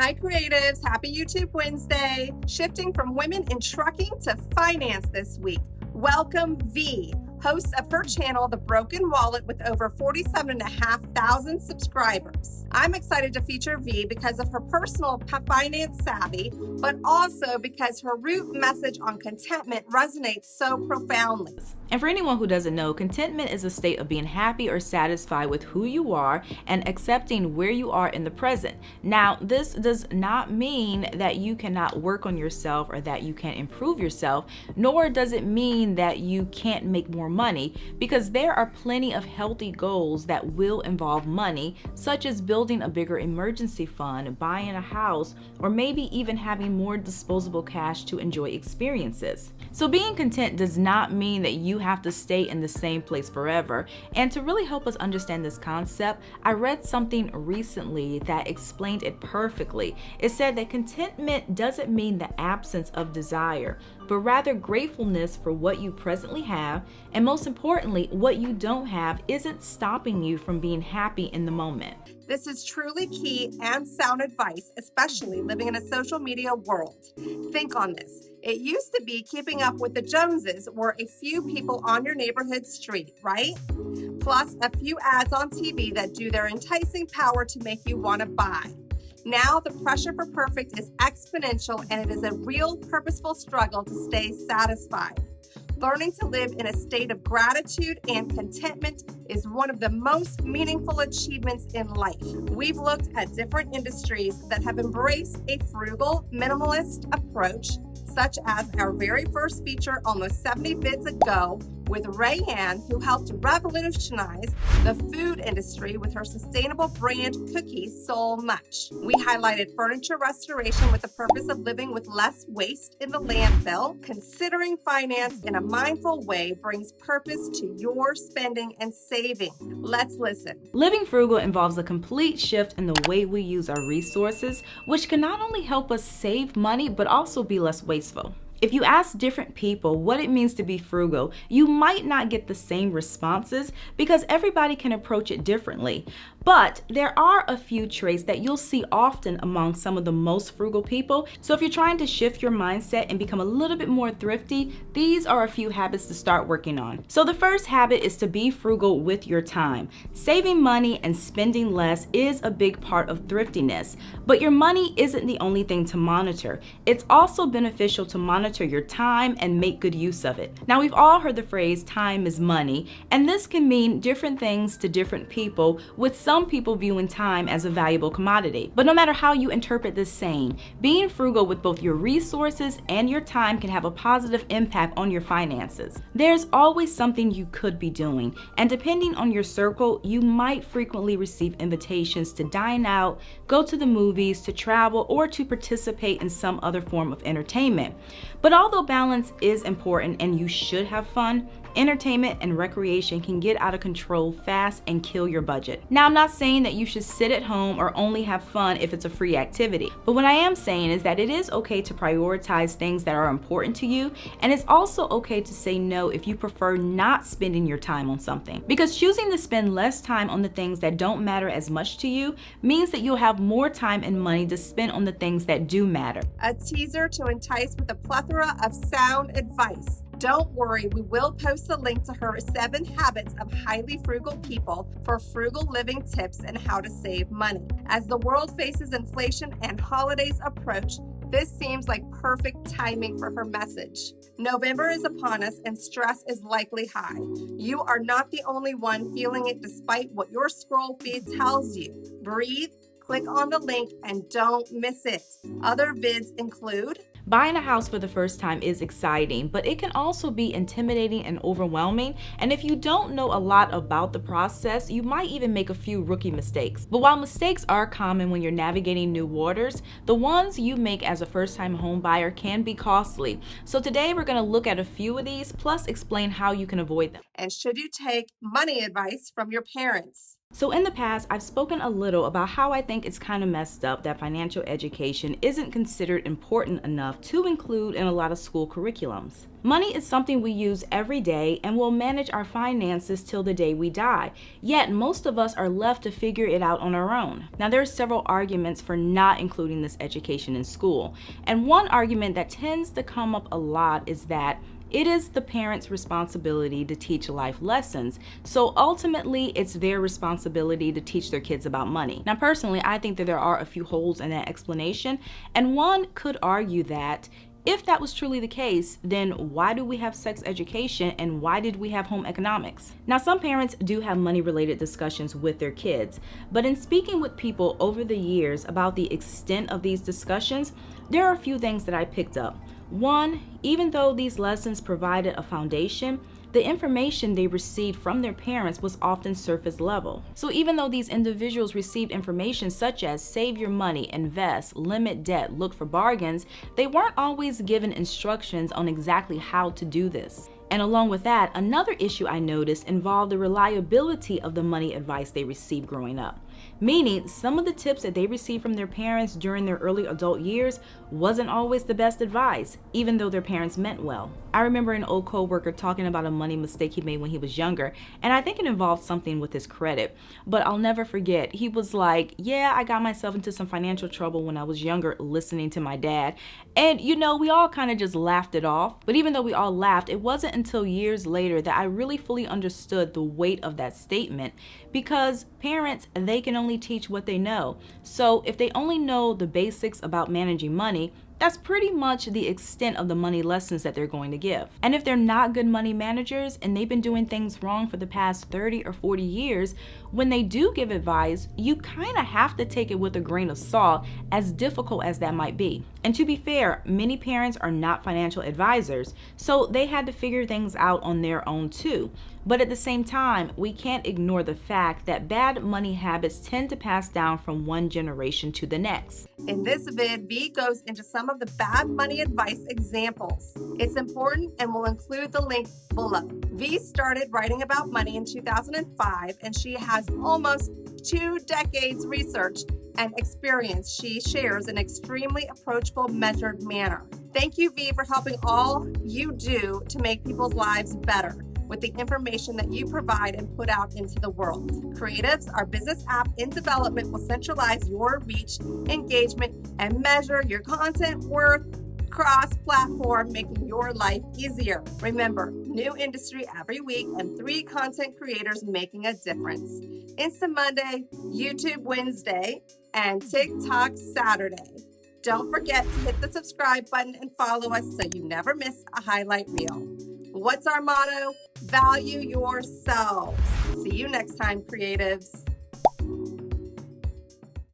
Hi creatives, happy YouTube Wednesday. Shifting from women in trucking to finance this week. Welcome V, host of her channel, The Broken Wallet, with over 47,500 subscribers. I'm excited to feature V because of her personal finance savvy, but also because her root message on contentment resonates so profoundly. And for anyone who doesn't know, contentment is a state of being happy or satisfied with who you are and accepting where you are in the present. Now, this does not mean that you cannot work on yourself or that you can't improve yourself, nor does it mean that you can't make more money, because there are plenty of healthy goals that will involve money, such as building a bigger emergency fund, buying a house, or maybe even having more disposable cash to enjoy experiences. So being content does not mean that you have to stay in the same place forever. And to really help us understand this concept, I read something recently that explained it perfectly. It said that contentment doesn't mean the absence of desire, but rather gratefulness for what you presently have, and most importantly, what you don't have isn't stopping you from being happy in the moment. This is truly key and sound advice, especially living in a social media world. Think on this. It used to be keeping up with the Joneses were a few people on your neighborhood street, right? Plus a few ads on TV that do their enticing power to make you want to buy. Now the pressure for perfect is exponential, and it is a real purposeful struggle to stay satisfied. Learning to live in a state of gratitude and contentment is one of the most meaningful achievements in life. We've looked at different industries that have embraced a frugal, minimalist approach, such as our very first feature almost 70 vids ago with Rayanne, who helped revolutionize the food industry with her sustainable brand cookies So Much. We highlighted furniture restoration with the purpose of living with less waste in the landfill. Considering finance in a mindful way brings purpose to your spending and saving. Let's listen. Living frugal involves a complete shift in the way we use our resources, which can not only help us save money, but also be less wasteful. If you ask different people what it means to be frugal, you might not get the same responses because everybody can approach it differently. But there are a few traits that you'll see often among some of the most frugal people. So if you're trying to shift your mindset and become a little bit more thrifty, these are a few habits to start working on. So the first habit is to be frugal with your time. Saving money and spending less is a big part of thriftiness, but your money isn't the only thing to monitor. It's also beneficial to monitor your time and make good use of it. Now, we've all heard the phrase time is money, and this can mean different things to different people, with some people viewing time as a valuable commodity. But no matter how you interpret this saying, being frugal with both your resources and your time can have a positive impact on your finances. There's always something you could be doing, and depending on your circle, you might frequently receive invitations to dine out, go to the movies, to travel, or to participate in some other form of entertainment. But although balance is important and you should have fun, entertainment and recreation can get out of control fast and kill your budget. Now, I'm not saying that you should sit at home or only have fun if it's a free activity, but what I am saying is that it is okay to prioritize things that are important to you, and it's also okay to say no if you prefer not spending your time on something. Because choosing to spend less time on the things that don't matter as much to you means that you'll have more time and money to spend on the things that do matter. A teaser to entice with a plethora of sound advice. Don't worry, we will post the link to her 7 habits of highly frugal people for frugal living tips and how to save money. As the world faces inflation and holidays approach, this seems like perfect timing for her message. November is upon us and stress is likely high. You are not the only one feeling it despite what your scroll feed tells you. Breathe, click on the link, and don't miss it. Other vids include: buying a house for the first time is exciting, but it can also be intimidating and overwhelming. And if you don't know a lot about the process, you might even make a few rookie mistakes. But while mistakes are common when you're navigating new waters, the ones you make as a first-time home buyer can be costly. So today we're going to look at a few of these, plus explain how you can avoid them. And should you take money advice from your parents? So in the past, I've spoken a little about how I think it's kind of messed up that financial education isn't considered important enough to include in a lot of school curriculums. Money is something we use every day and will manage our finances till the day we die. Yet most of us are left to figure it out on our own. Now there are several arguments for not including this education in school. And one argument that tends to come up a lot is that it is the parents' responsibility to teach life lessons. So ultimately, it's their responsibility to teach their kids about money. Now, personally, I think that there are a few holes in that explanation, and one could argue that if that was truly the case, then why do we have sex education and why did we have home economics? Now, some parents do have money-related discussions with their kids, but in speaking with people over the years about the extent of these discussions, there are a few things that I picked up. One, even though these lessons provided a foundation, the information they received from their parents was often surface level. So even though these individuals received information such as save your money, invest, limit debt, look for bargains, they weren't always given instructions on exactly how to do this. And along with that, another issue I noticed involved the reliability of the money advice they received growing up. Meaning, some of the tips that they received from their parents during their early adult years wasn't always the best advice, even though their parents meant well. I remember an old coworker talking about a money mistake he made when he was younger, and I think it involved something with his credit. But I'll never forget, he was like, yeah, I got myself into some financial trouble when I was younger listening to my dad. And we all kind of just laughed it off. But even though we all laughed, it wasn't until years later that I really fully understood the weight of that statement, because parents, they can only teach what they know. So if they only know the basics about managing money, that's pretty much the extent of the money lessons that they're going to give. And if they're not good money managers and they've been doing things wrong for the past 30 or 40 years, when they do give advice, you kind of have to take it with a grain of salt, as difficult as that might be. And to be fair, many parents are not financial advisors, so they had to figure things out on their own too. But at the same time, we can't ignore the fact that bad money habits tend to pass down from one generation to the next. In this vid, V goes into some of the bad money advice examples. It's important and we'll include the link below. V started writing about money in 2005, and she has almost 2 decades research and experience she shares in an extremely approachable, measured manner. Thank you, V, for helping all you do to make people's lives better with the information that you provide and put out into the world. Creatives, our business app in development, will centralize your reach, engagement, and measure your content worth cross-platform, making your life easier. Remember, new industry every week and 3 content creators making a difference. Insta Monday, YouTube Wednesday, and TikTok Saturday. Don't forget to hit the subscribe button and follow us so you never miss a highlight reel. What's our motto? Value yourselves. See you next time, creatives.